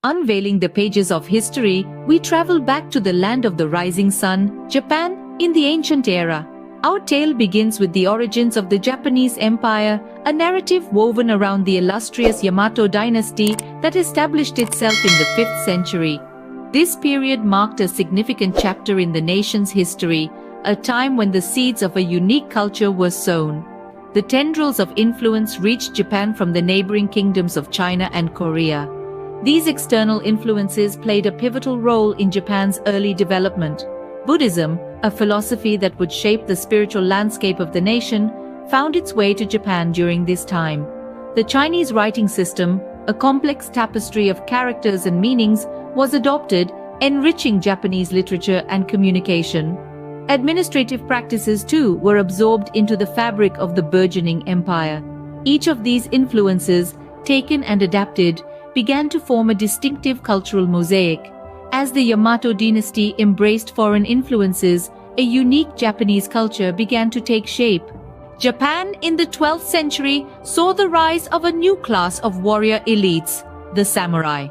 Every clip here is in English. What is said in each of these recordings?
Unveiling the pages of history, we travel back to the land of the rising sun, Japan, in the ancient era. Our tale begins with the origins of the Japanese Empire, a narrative woven around the illustrious Yamato dynasty that established itself in the 5th century. This period marked a significant chapter in the nation's history, a time when the seeds of a unique culture were sown. The tendrils of influence reached Japan from the neighboring kingdoms of China and Korea. These external influences played a pivotal role in Japan's early development. Buddhism, a philosophy that would shape the spiritual landscape of the nation, found its way to Japan during this time. The Chinese writing system, a complex tapestry of characters and meanings, was adopted, enriching Japanese literature and communication. Administrative practices, too, were absorbed into the fabric of the burgeoning empire. Each of these influences, taken and adapted, began to form a distinctive cultural mosaic. As the Yamato dynasty embraced foreign influences, a unique Japanese culture began to take shape. Japan in the 12th century saw the rise of a new class of warrior elites, the samurai.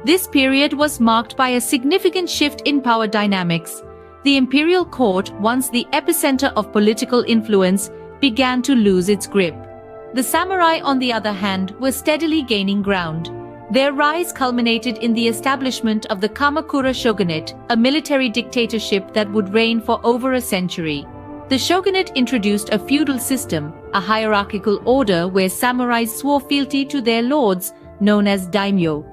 This period was marked by a significant shift in power dynamics. The imperial court, once the epicenter of political influence, began to lose its grip. The samurai, on the other hand, were steadily gaining ground. Their rise culminated in the establishment of the Kamakura shogunate, a military dictatorship that would reign for over a century. The shogunate introduced a feudal system, a hierarchical order where samurais swore fealty to their lords, known as daimyo.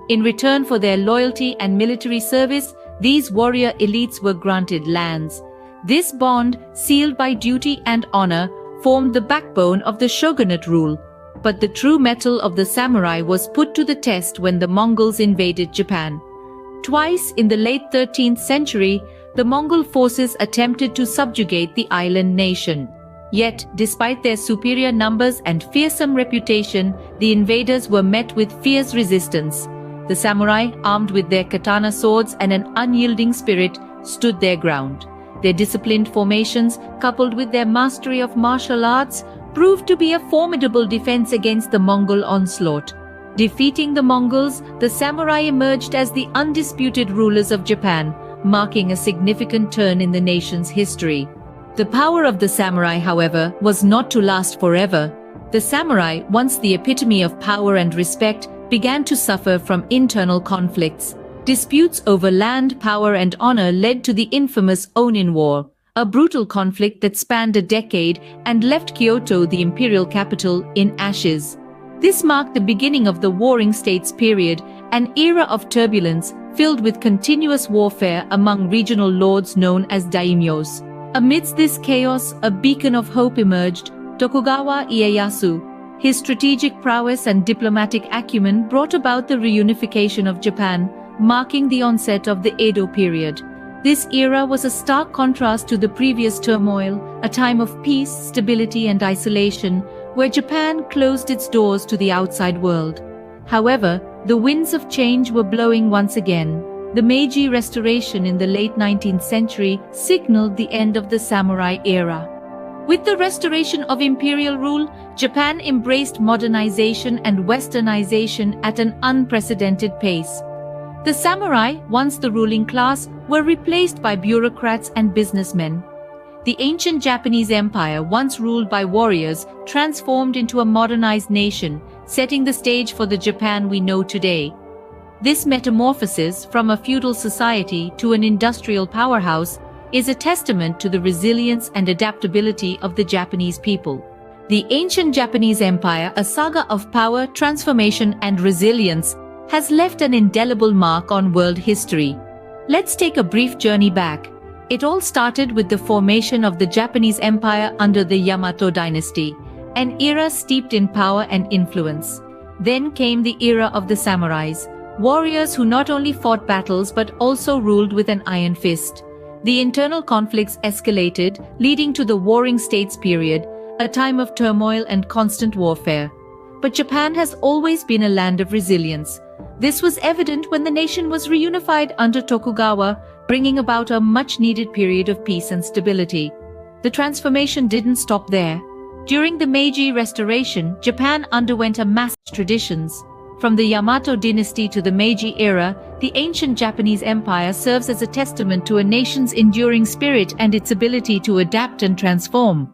In return for their loyalty and military service, these warrior elites were granted lands. This bond, sealed by duty and honor, formed the backbone of the shogunate rule. But the true mettle of the samurai was put to the test when the Mongols invaded Japan. Twice in the late 13th century, the Mongol forces attempted to subjugate the island nation. Yet, despite their superior numbers and fearsome reputation, the invaders were met with fierce resistance. The samurai, armed with their katana swords and an unyielding spirit, stood their ground. Their disciplined formations, coupled with their mastery of martial arts, proved to be a formidable defense against the Mongol onslaught. Defeating the Mongols, the samurai emerged as the undisputed rulers of Japan, marking a significant turn in the nation's history. The power of the samurai, however, was not to last forever. The samurai, once the epitome of power and respect, began to suffer from internal conflicts. Disputes over land, power, and honor led to the infamous Onin War, a brutal conflict that spanned a decade and left Kyoto, the imperial capital, in ashes. This marked the beginning of the Warring States period, an era of turbulence filled with continuous warfare among regional lords known as daimyos. Amidst this chaos, a beacon of hope emerged, Tokugawa Ieyasu. His strategic prowess and diplomatic acumen brought about the reunification of Japan, marking the onset of the Edo period. This era was a stark contrast to the previous turmoil, a time of peace, stability, and isolation, where Japan closed its doors to the outside world. However, the winds of change were blowing once again. The Meiji Restoration in the late 19th century signaled the end of the samurai era. With the restoration of imperial rule, Japan embraced modernization and westernization at an unprecedented pace. The samurai, once the ruling class, were replaced by bureaucrats and businessmen. The ancient Japanese empire, once ruled by warriors, transformed into a modernized nation, setting the stage for the Japan we know today. This metamorphosis from a feudal society to an industrial powerhouse is a testament to the resilience and adaptability of the Japanese people. The ancient Japanese empire, a saga of power, transformation, and resilience, has left an indelible mark on world history. Let's take a brief journey back. It all started with the formation of the Japanese Empire under the Yamato dynasty, an era steeped in power and influence. Then came the era of the samurais, warriors who not only fought battles but also ruled with an iron fist. The internal conflicts escalated, leading to the Warring States period, a time of turmoil and constant warfare. But Japan has always been a land of resilience. This was evident when the nation was reunified under Tokugawa, bringing about a much-needed period of peace and stability. The transformation didn't stop there. During the Meiji Restoration, Japan underwent a massive traditions. From the Yamato dynasty to the Meiji era, the ancient Japanese empire serves as a testament to a nation's enduring spirit and its ability to adapt and transform.